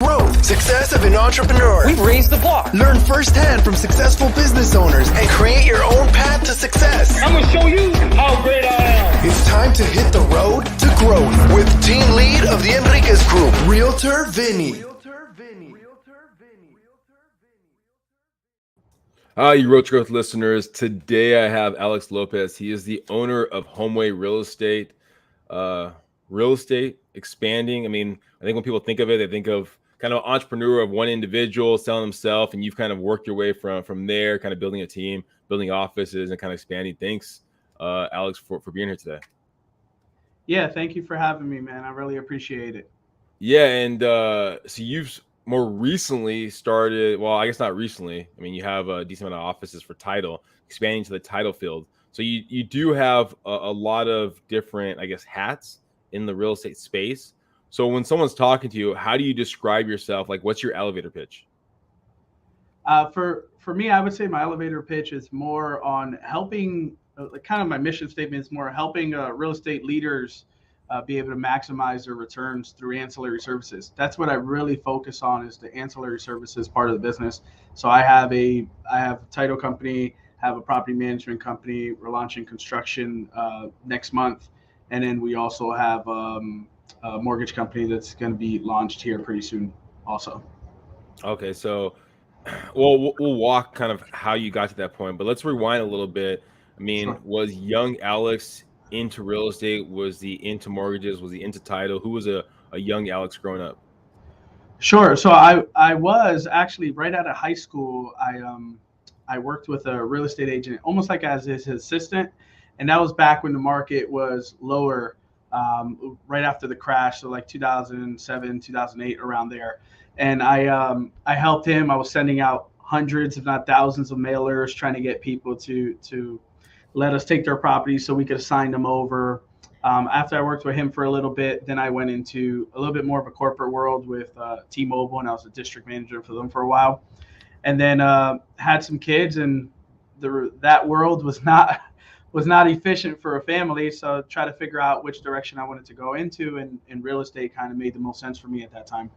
Growth, success of an entrepreneur. We've raised the bar. Learn firsthand from successful business owners and create your own path to success. I'm going to show you how great I am. It's time to hit the road to growth with team lead of the Enriquez Group, Realtor Vinny. Hi, you Road to Growth listeners. Today I have Alex Lopez. He is the owner of Homeway Real Estate. Real estate, expanding. I mean, I think when people think of it, they think of kind of entrepreneur of one individual selling himself, and you've kind of worked your way from there, kind of building a team, building offices, and kind of expanding. Thanks, Alex, for being here today. Yeah, thank you for having me, man. I really appreciate it. Yeah, and so you've more recently started, well, I guess not recently. I mean, you have a decent amount of offices for title, expanding to the title field. So you do have a lot of different, I guess, hats in the real estate space. So when someone's talking to you, how do you describe yourself? Like, what's your elevator pitch? For me, I would say my elevator pitch is more on helping, kind of my mission statement is more helping real estate leaders be able to maximize their returns through ancillary services. That's what I really focus on, is the ancillary services part of the business. So I have a title company, have a property management company. We're launching construction next month. And then we also have a mortgage company that's going to be launched here pretty soon also. Okay, so we'll walk kind of how you got to that point, but let's rewind a little bit. I mean, sure. Was young Alex into real estate? Was he into mortgages? Was he into title? Who was a young Alex growing up? Sure. So I was actually right out of high school. I worked with a real estate agent, almost like as his assistant. And that was back when the market was lower, right after the crash. So like 2007, 2008, around there. And I helped him. I was sending out hundreds, if not thousands of mailers, trying to get people to let us take their properties so we could assign them over. After I worked with him for a little bit, then I went into a little bit more of a corporate world with T-Mobile, and I was a district manager for them for a while. And then had some kids, and that world was not efficient for a family. So try to figure out which direction I wanted to go into, and real estate kind of made the most sense for me at that time.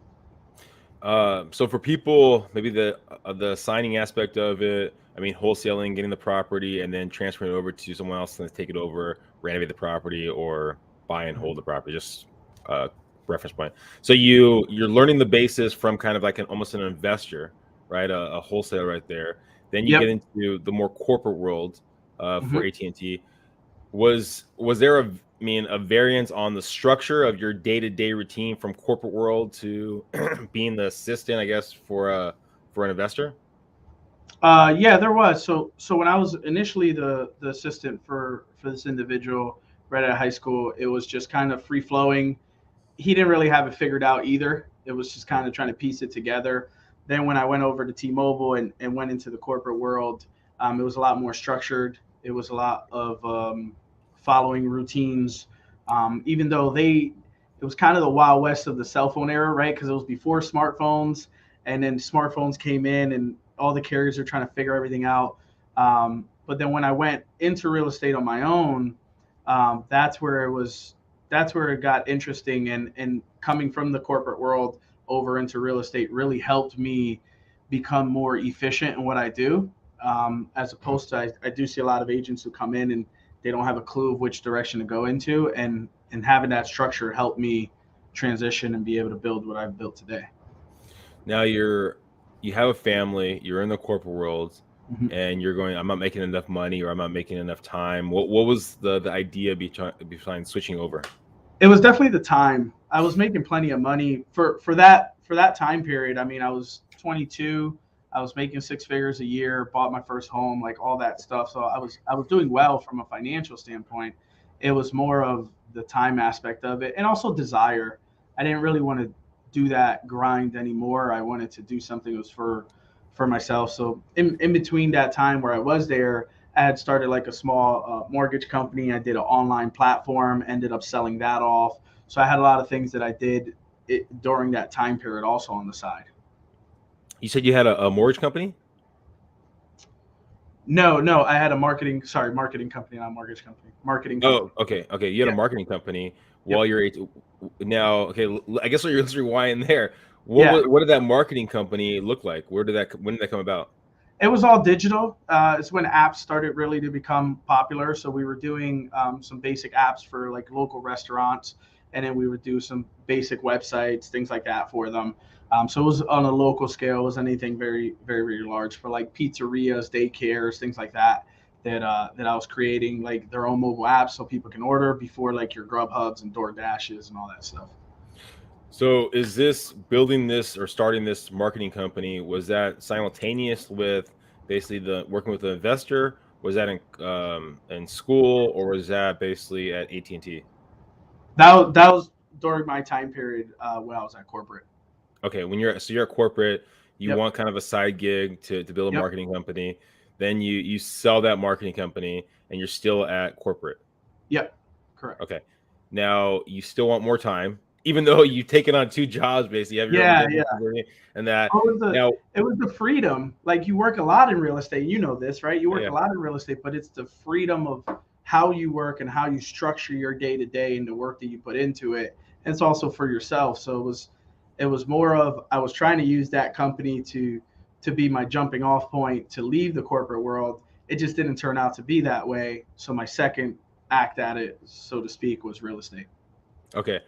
So for people, maybe the signing aspect of it, I mean, wholesaling, getting the property, and then transferring it over to someone else to take it over, renovate the property, or buy and hold the property, just reference point. So you're learning the basis from kind of like almost an investor, right? A wholesaler right there. Then you get into the more corporate world. For AT&T, was there a variance on the structure of your day-to-day routine from corporate world to being the assistant, I guess, for an investor? Yeah, there was. So when I was initially the assistant for this individual right out of high school, it was just kind of free flowing. He didn't really have it figured out either. It was just kind of trying to piece it together. Then when I went over to T-Mobile and went into the corporate world, it was a lot more structured. It was a lot of following routines, even though it was kind of the Wild West of the cell phone era, right? Because it was before smartphones, and then smartphones came in, and all the carriers are trying to figure everything out. But then when I went into real estate on my own, that's where it got interesting, and coming from the corporate world over into real estate really helped me become more efficient in what I do. As opposed to, I do see a lot of agents who come in and they don't have a clue of which direction to go into, and having that structure helped me transition and be able to build what I've built today. Now you have a family, you're in the corporate world, and you're going, I'm not making enough money, or I'm not making enough time. What was the idea behind switching over? It was definitely the time. I was making plenty of money for that time period. I mean, I was 22. I was making 6 figures a year, bought my first home, like all that stuff. So I was doing well from a financial standpoint. It was more of the time aspect of it, and also desire. I didn't really want to do that grind anymore. I wanted to do something that was for myself. So in between that time where I was there, I had started like a small mortgage company. I did an online platform, ended up selling that off. So I had a lot of things that I did during that time period also on the side. You said you had a mortgage company? No, I had a marketing company, not a mortgage company. Marketing company. Oh, okay. You had a marketing company while you're now. Okay, I guess let's rewind there. Yeah. What did that marketing company look like? When did that come about? It was all digital. It's when apps started really to become popular. So we were doing some basic apps for like local restaurants, and then we would do some basic websites, things like that for them. So it was on a local scale. It was anything very, very, very large for like pizzerias, daycares, things like that. That I was creating like their own mobile apps so people can order before like your Grubhubs and DoorDashes and all that stuff. So is this building this or starting this marketing company, was that simultaneous with basically the working with the investor? Was that in school, or was that basically at AT&T? That was during my time period when I was at corporate. Okay, you're at corporate, you Yep. want kind of a side gig to build a Yep. marketing company, then you sell that marketing company and you're still at corporate. Yep. Correct. Okay. Now you still want more time, even though you've taken on two jobs basically. You have your own Yeah. Yeah. business and everything, and that What was the now it was the freedom. Like you work a lot in real estate, you know this, right? You work yeah. a lot in real estate, but it's the freedom of how you work and how you structure your day to day and the work that you put into it. And it's also for yourself. So it was more of I was trying to use that company to be my jumping off point to leave the corporate world. It just didn't turn out to be that way. So my second act at it, so to speak, was real estate. Okay.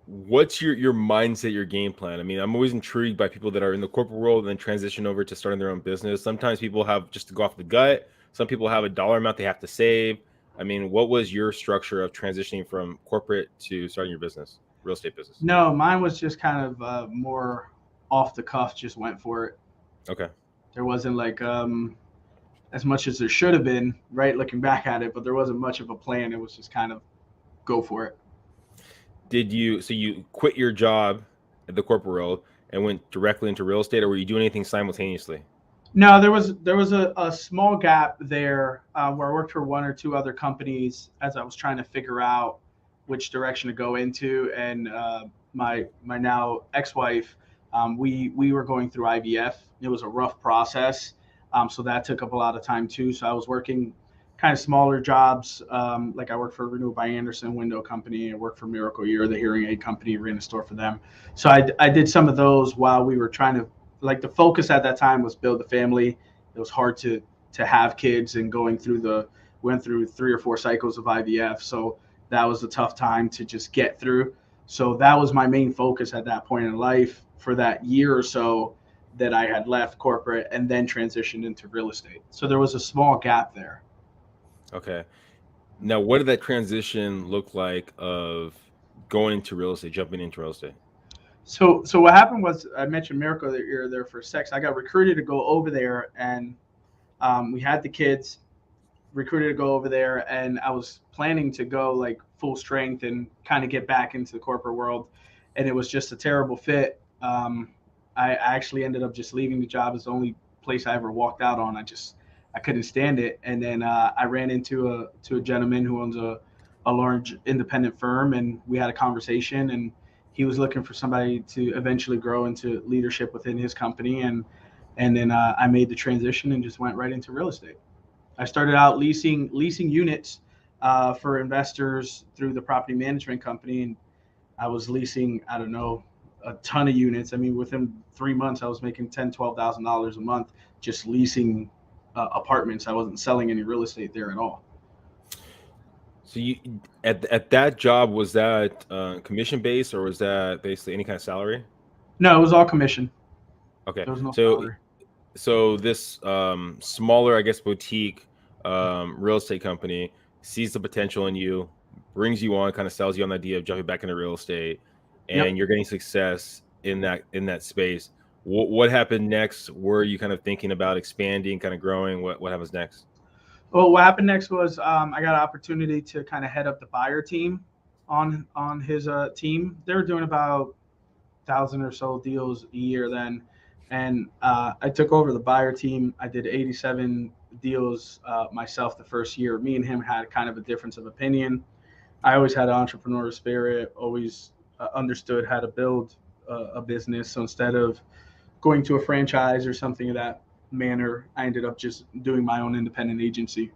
What's your mindset, your game plan? I mean, I'm always intrigued by people that are in the corporate world and then transition over to starting their own business. Sometimes people have just to go off the gut. Some people have a dollar amount they have to save. I mean, what was your structure of transitioning from corporate to starting your business, real estate business? No, mine was just kind of more off the cuff, just went for it. Okay. There wasn't like as much as there should have been, right? Looking back at it, but there wasn't much of a plan. It was just kind of go for it. So you quit your job at the corporate world and went directly into real estate, or were you doing anything simultaneously? No, there was a small gap there where I worked for one or two other companies as I was trying to figure out which direction to go into, and my now ex-wife, we were going through IVF. It was a rough process, so that took up a lot of time too. So I was working kind of smaller jobs, like I worked for Renew by Anderson Window Company. I worked for Miracle Year, the hearing aid company, ran a store for them. So I did some of those while we were trying to like the focus at that time was build a family. It was hard to have kids and went through 3 or 4 cycles of IVF. So that was a tough time to just get through. So that was my main focus at that point in life for that year or so that I had left corporate and then transitioned into real estate. So there was a small gap there. Okay. Now, what did that transition look like of going into real estate, jumping into real estate? So what happened was I mentioned Miracle that you're there for sex. I got recruited to go over there, and we had the kids recruited to go over there, and I was planning to go like full strength and kind of get back into the corporate world, and it was just a terrible fit. I actually ended up just leaving the job. It's the only place I ever walked out on. I couldn't stand it, and then I ran into a gentleman who owns a large independent firm, and we had a conversation, and he was looking for somebody to eventually grow into leadership within his company, and then I made the transition and just went right into real estate. I started out leasing units for investors through the property management company, and I was leasing, I don't know, a ton of units. I mean, within 3 months, I was making $10,000-$12,000 a month just leasing apartments. I wasn't selling any real estate there at all. So you at that job, was that commission based, or was that basically any kind of salary? No, it was all commission. Okay. There was no So salary. this smaller, I guess, boutique real estate company sees the potential in you, brings you on, kind of sells you on the idea of jumping back into real estate, Yep. and you're getting success in that space. What happened next? Were you kind of thinking about expanding, kind of growing? What happens next? Well, what happened next was I got an opportunity to kind of head up the buyer team on his team. They were doing about 1,000 or so deals a year then, and I took over the buyer team. I did 87 deals myself the first year. Me and him had kind of a difference of opinion. I always had an entrepreneurial spirit, always understood how to build a business. So instead of going to a franchise or something of that manner, I ended up just doing my own independent agency.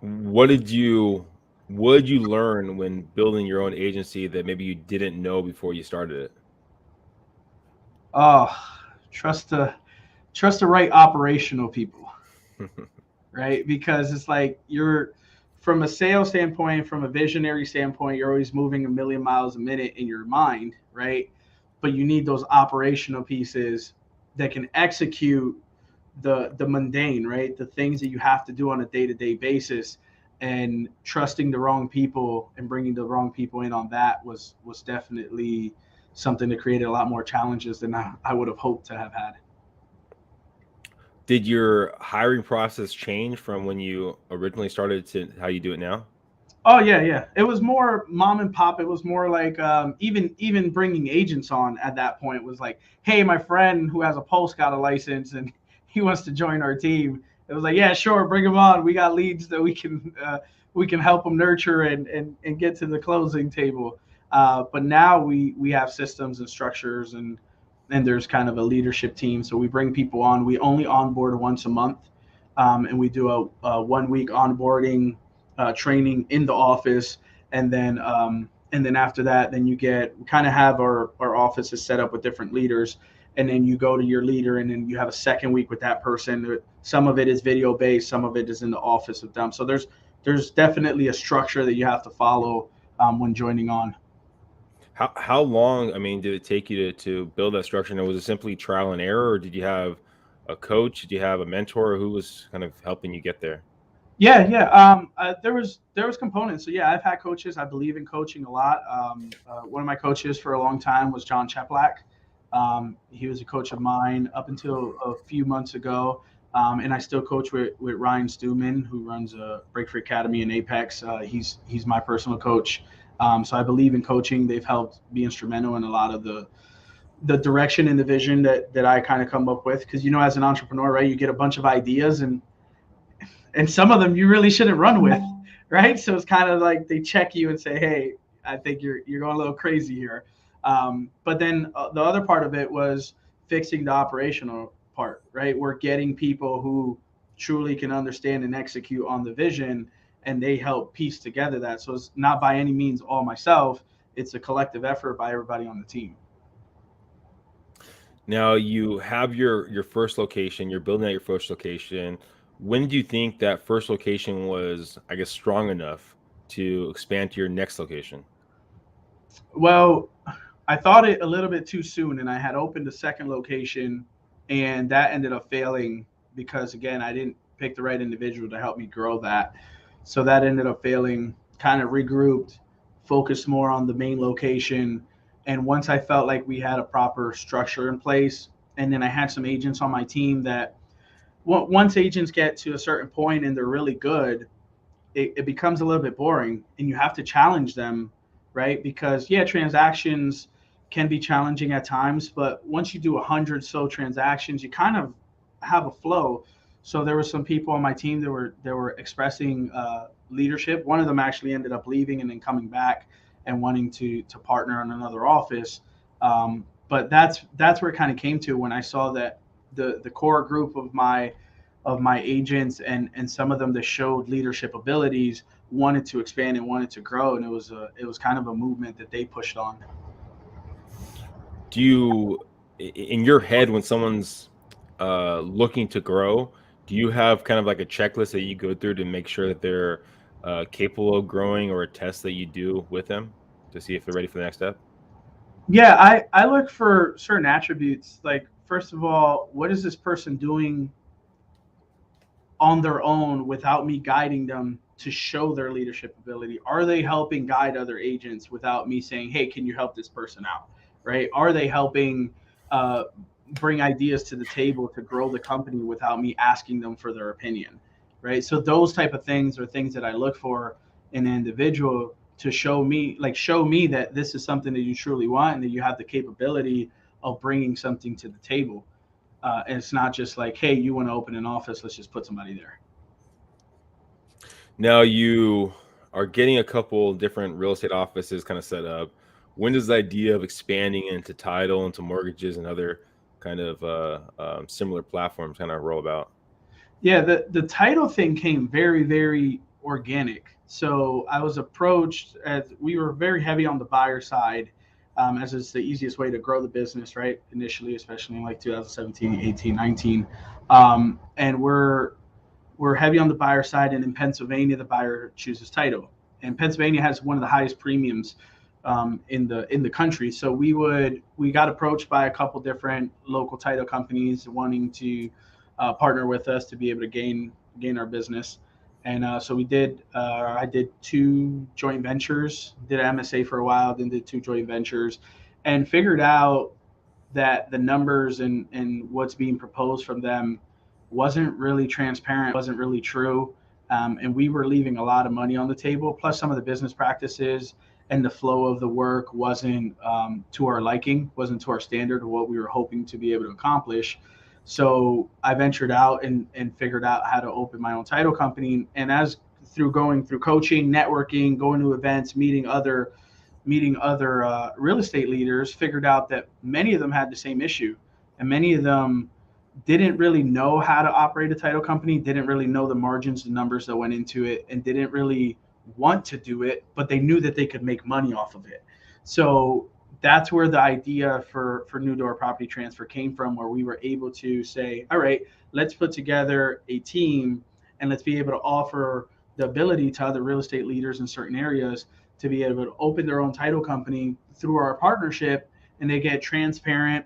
What did you learn when building your own agency that maybe you didn't know before you started it? Oh, trust the right operational people, right? Because it's like you're from a sales standpoint, from a visionary standpoint, you're always moving a million miles a minute in your mind, right? But you need those operational pieces that can execute the mundane, right? The things that you have to do on a day-to-day basis, and trusting the wrong people and bringing the wrong people in on that was definitely something that created a lot more challenges than I would have hoped to have had. Did your hiring process change from when you originally started to how you do it now? Oh yeah, yeah. It was more mom and pop. It was more like even bringing agents on at that point was like, hey, my friend who has a Pulse got a license and he wants to join our team. It was like, yeah, sure, bring him on. We got leads that we can help them nurture and get to the closing table. But now we have systems and structures and there's kind of a leadership team. So we bring people on. We only onboard once a month, and we do a 1 week onboarding training in the office, and then after that, then you get kind of have our offices set up with different leaders, and then you go to your leader, and then you have a second week with that person. Some of it is video based, some of it is in the office with them. So there's definitely a structure that you have to follow when joining on. How long, I mean, did it take you to build that structure? And was it simply trial and error, or did you have a coach? Did you have a mentor? Who was kind of helping you get there? Yeah, yeah. There was components. So yeah, I've had coaches. I believe in coaching a lot. One of my coaches for a long time was John Cheplack. He was a coach of mine up until a few months ago, and I still coach with Ryan Stewman, who runs a Break Free Academy in Apex. He's my personal coach. So I believe in coaching. They've helped be instrumental in a lot of the direction and the vision that I kind of come up with. Because as an entrepreneur, right, you get a bunch of ideas and some of them you really shouldn't run with, right? So it's kind of like they check you and say, hey, I think you're going a little crazy here. But then the other part of it was fixing the operational part, right? We're getting people who truly can understand and execute on the vision, and they help piece together that. So it's not by any means all myself. It's a collective effort by everybody on the team. Now you have your first location, you're building out your first location. When do you think that first location was, I guess, strong enough to expand to your next location? Well, I thought it a little bit too soon, and I had opened a second location, and that ended up failing because, again, I didn't pick the right individual to help me grow that. So that ended up failing, kind of regrouped, focused more on the main location. And once I felt like we had a proper structure in place, and then I had some agents on my team that once agents get to a certain point and they're really good, it becomes a little bit boring, and you have to challenge them, right? Because yeah, transactions can be challenging at times, but once you do 100 so transactions, you kind of have a flow. So there were some people on my team that were expressing leadership. One of them actually ended up leaving and then coming back and wanting to partner on another office. But that's where it kind of came to when I saw that the core group of my agents and some of them that showed leadership abilities wanted to expand and wanted to grow, and it was kind of a movement that they pushed on. Do you, in your head, when someone's looking to grow, do you have kind of like a checklist that you go through to make sure that they're capable of growing, or a test that you do with them to see if they're ready for the next step? Yeah, I look for certain attributes. Like, first of all, what is this person doing on their own without me guiding them to show their leadership ability? Are they helping guide other agents without me saying, hey, can you help this person out? Right? Are they helping bring ideas to the table to grow the company without me asking them for their opinion? Right? So those type of things are things that I look for in an individual to show me that this is something that you truly want and that you have the capability of bringing something to the table. And it's not just like, hey, you want to open an office, let's just put somebody there. Now you are getting a couple different real estate offices kind of set up. When does the idea of expanding into title, into mortgages, and other kind of similar platforms kind of roll about? Yeah, the title thing came very, very organic. So I was approached as we were very heavy on the buyer side. as it's the easiest way to grow the business, right? Initially, especially in like 2017, 18, 19. And we're heavy on the buyer side, and in Pennsylvania, the buyer chooses title. And Pennsylvania has one of the highest premiums in the country. So we got approached by a couple different local title companies wanting to partner with us to be able to gain our business. And so we did. I did 2 joint ventures, did MSA for a while, then did 2 joint ventures, and figured out that the numbers and what's being proposed from them wasn't really transparent, wasn't really true. And we were leaving a lot of money on the table. Plus, some of the business practices and the flow of the work wasn't to our liking, wasn't to our standard of what we were hoping to be able to accomplish. So I ventured out and figured out how to open my own title company. And as through going through coaching, networking, going to events, meeting other real estate leaders, figured out that many of them had the same issue, and many of them didn't really know how to operate a title company, didn't really know the margins, the numbers that went into it, and didn't really want to do it, but they knew that they could make money off of it. So that's where the idea for New Door Property Transfer came from, where we were able to say, all right, let's put together a team and let's be able to offer the ability to other real estate leaders in certain areas to be able to open their own title company through our partnership, and they get a transparent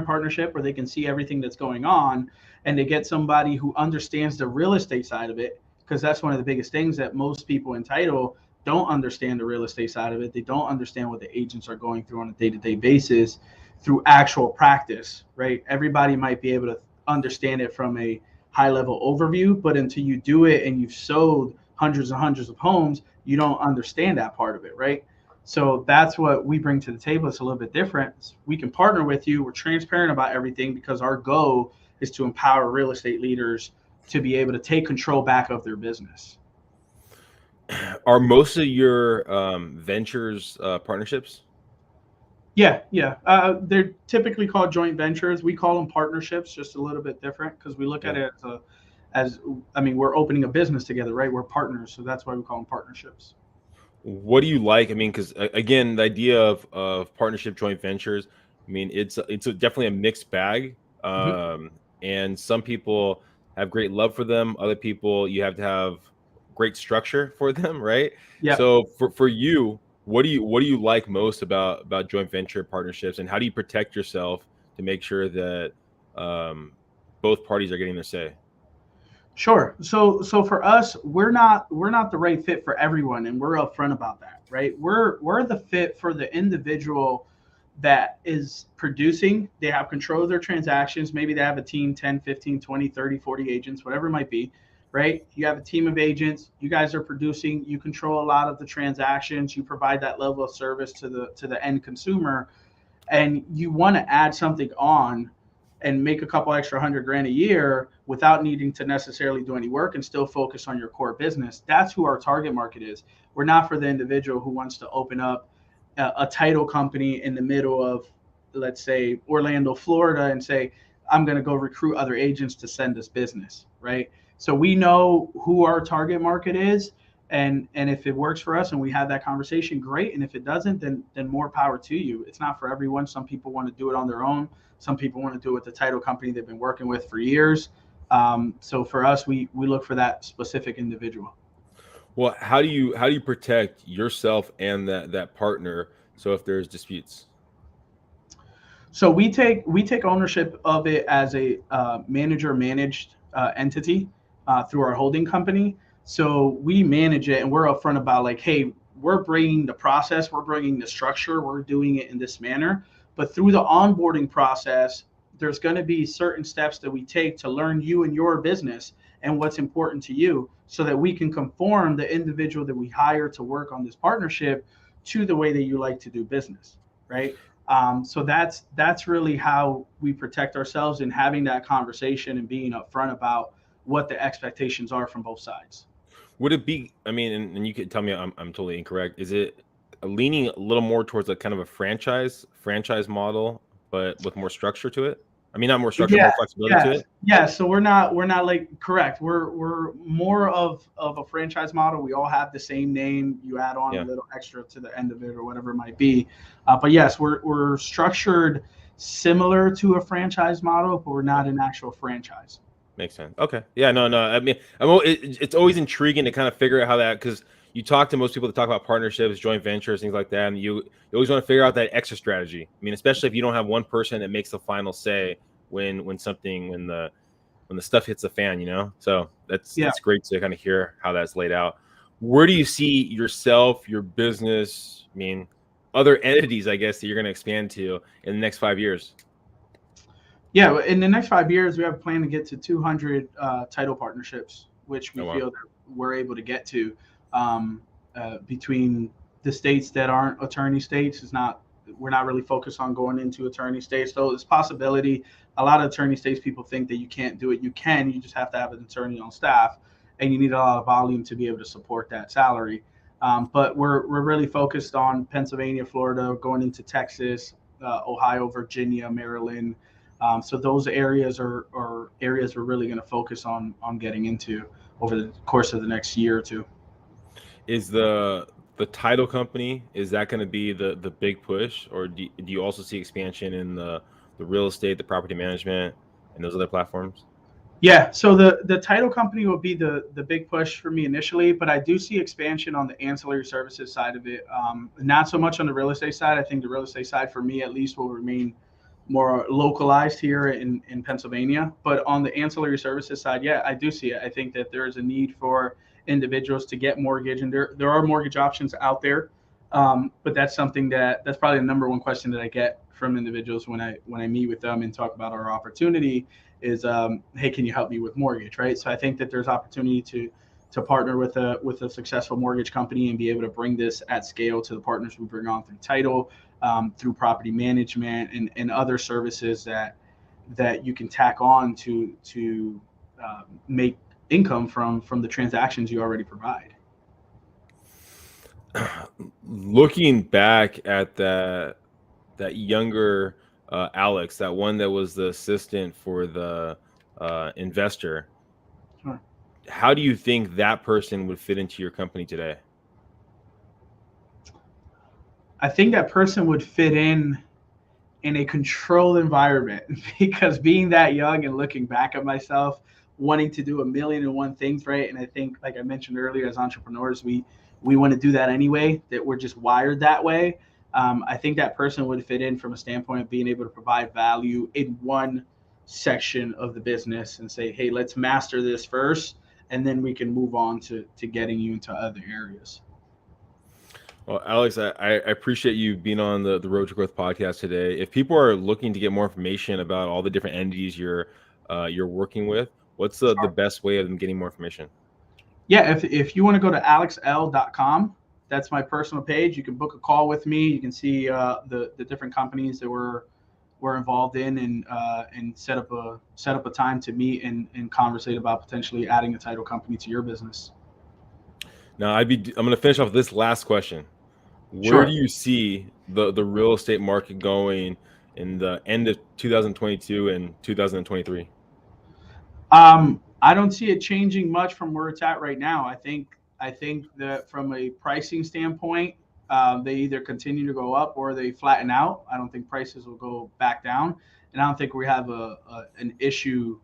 partnership where they can see everything that's going on, and they get somebody who understands the real estate side of it, because that's one of the biggest things that most people in title don't understand, the real estate side of it. They don't understand what the agents are going through on a day-to-day basis through actual practice, right? Everybody might be able to understand it from a high-level overview, but until you do it and you've sold hundreds and hundreds of homes, you don't understand that part of it, right? So that's what we bring to the table. It's a little bit different. We can partner with you. We're transparent about everything because our goal is to empower real estate leaders to be able to take control back of their business. Are most of your ventures partnerships? Yeah. They're typically called joint ventures. We call them partnerships, just a little bit different because we look at it as we're opening a business together, right? We're partners, so that's why we call them partnerships. What do you like? I mean, because again, the idea of partnership joint ventures, I mean, it's definitely a mixed bag. And some people have great love for them. Other people, you have to have great structure for them, right? Yeah. So for you, what do you like most about joint venture partnerships, and how do you protect yourself to make sure that both parties are getting their say? Sure. So for us, we're not the right fit for everyone, and we're upfront about that, right? We're the fit for the individual that is producing. They have control of their transactions. Maybe they have a team, 10, 15, 20, 30, 40 agents, whatever it might be, right? You have a team of agents. You guys are producing. You control a lot of the transactions. You provide that level of service to the end consumer, and you want to add something on and make a couple extra $100,000 a year without needing to necessarily do any work and still focus on your core business. That's who our target market is. We're not for the individual who wants to open up a title company in the middle of, let's say, Orlando, Florida, and say, I'm going to go recruit other agents to send us business, right? So we know who our target market is, and if it works for us and we have that conversation, great. And if it doesn't, then more power to you. It's not for everyone. Some people want to do it on their own. Some people want to do it with the title company they've been working with for years. So for us, we look for that specific individual. Well, how do you protect yourself and that partner? So if there's disputes, so we take ownership of it as a manager managed entity through our holding company. So we manage it, and we're upfront about like, hey, we're bringing the process, we're bringing the structure, we're doing it in this manner. But through the onboarding process, there's going to be certain steps that we take to learn you and your business and what's important to you, so that we can conform the individual that we hire to work on this partnership to the way that you like to do business, right? So that's really how we protect ourselves in having that conversation and being upfront about what the expectations are from both sides. Would it be, I mean, and you could tell me I'm totally incorrect, is it leaning a little more towards a kind of a franchise model, but with more structure to it? I mean, not more structure, Yeah, more flexibility to it. yeah. So we're not like correct. We're more of a franchise model. We all have the same name. You add on a Yeah, little extra to the end of it or whatever it might be. But yes, we're structured similar to a franchise model, but we're not an actual franchise. makes sense. Okay. Yeah, no. I mean, it's always intriguing to kind of figure out how that, because you talk to most people that talk about partnerships, joint ventures, things like that, and you always want to figure out that extra strategy. I mean, especially if you don't have one person that makes the final say when the stuff hits the fan, you know. So that's great to kind of hear how that's laid out. Where do you see yourself, your business, I mean, other entities, I guess, that you're going to expand to in the next 5 years? Yeah, in the next 5 years, we have a plan to get to 200 title partnerships, which we feel that we're able to get to between the states that aren't attorney states. We're not really focused on going into attorney states. So it's possibility. A lot of attorney states, people think that you can't do it. You can. You just have to have an attorney on staff, and you need a lot of volume to be able to support that salary. But we're really focused on Pennsylvania, Florida, going into Texas, Ohio, Virginia, Maryland. So those areas are areas we're really going to focus on getting into over the course of the next year or two. Is the title company, is that going to be the big push, or do you also see expansion in the real estate, the property management, and those other platforms? Yeah, so the title company will be the big push for me initially, but I do see expansion on the ancillary services side of it. Not so much on the real estate side. I think the real estate side for me at least will remain more localized here in Pennsylvania. But on the ancillary services side, yeah, I do see it. I think that there is a need for individuals to get mortgage, and there are mortgage options out there. But that's something that's probably the number one question that I get from individuals when I meet with them and talk about our opportunity is, hey, can you help me with mortgage, right? So I think that there's opportunity to partner with a successful mortgage company and be able to bring this at scale to the partners we bring on through title, through property management and other services that you can tack on to make income from the transactions you already provide. Looking back at that younger Alex, that one that was the assistant for the investor, Sure. How do you think that person would fit into your company today? I think that person would fit in a controlled environment because being that young and looking back at myself, wanting to do a million and one things, right? And I think, like I mentioned earlier, as entrepreneurs, we want to do that anyway, that we're just wired that way. I think that person would fit in from a standpoint of being able to provide value in one section of the business and say, hey, let's master this first, and then we can move on to getting you into other areas. Well, Alex, I appreciate you being on the Road to Growth podcast today. If people are looking to get more information about all the different entities you're working with, what's the best way of them getting more information? Yeah, if you want to go to alexl.com, that's my personal page. You can book a call with me. You can see the different companies that we're involved in, and set up a time to meet and conversate about potentially adding a title company to your business. Now, I'm going to finish off with this last question. Where do you see the real estate market going in the end of 2022 and 2023? I don't see it changing much from where it's at right now. I think that from a pricing standpoint, they either continue to go up or they flatten out. I don't think prices will go back down, and I don't think we have an issue.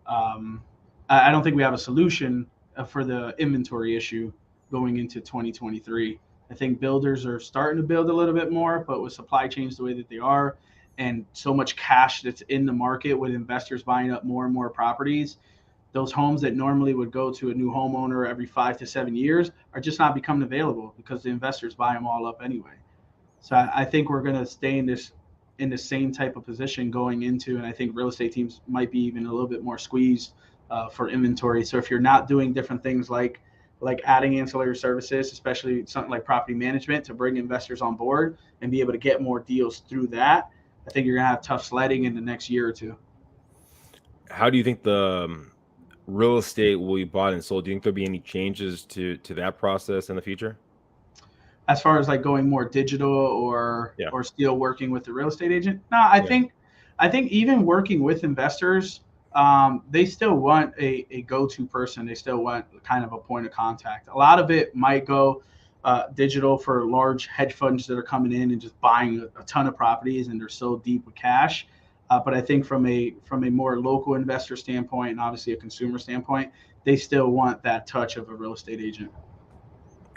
I don't think we have a solution for the inventory issue going into 2023. I think builders are starting to build a little bit more, but with supply chains the way that they are, and so much cash that's in the market with investors buying up more and more properties, those homes that normally would go to a new homeowner every 5 to 7 years are just not becoming available because the investors buy them all up anyway. So I think we're going to stay in the same type of position going into, and I think real estate teams might be even a little bit more squeezed for inventory. So if you're not doing different things like adding ancillary services, especially something like property management to bring investors on board and be able to get more deals through that, I think you're going to have tough sledding in the next year or two. How do you think the real estate will be bought and sold? Do you think there'll be any changes to that process in the future? As far as like going more digital or still working with the real estate agent? No, I think I think even working with investors, they still want a go-to person. They still want kind of a point of contact. A lot of it might go digital for large hedge funds that are coming in and just buying a ton of properties, and they're so deep with cash. But I think from a more local investor standpoint, and obviously a consumer standpoint, they still want that touch of a real estate agent.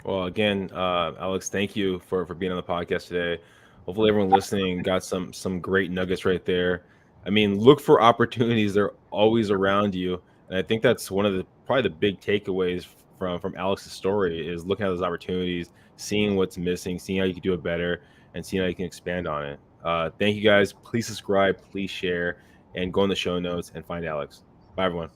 Well, again, Alex, thank you for being on the podcast today. Hopefully everyone listening got some great nuggets right there. I mean, look for opportunities. They're always around you. And I think that's one of the probably the big takeaways from Alex's story is looking at those opportunities, seeing what's missing, seeing how you can do it better, and seeing how you can expand on it. Thank you guys. Please subscribe, please share, and go in the show notes and find Alex. Bye, everyone.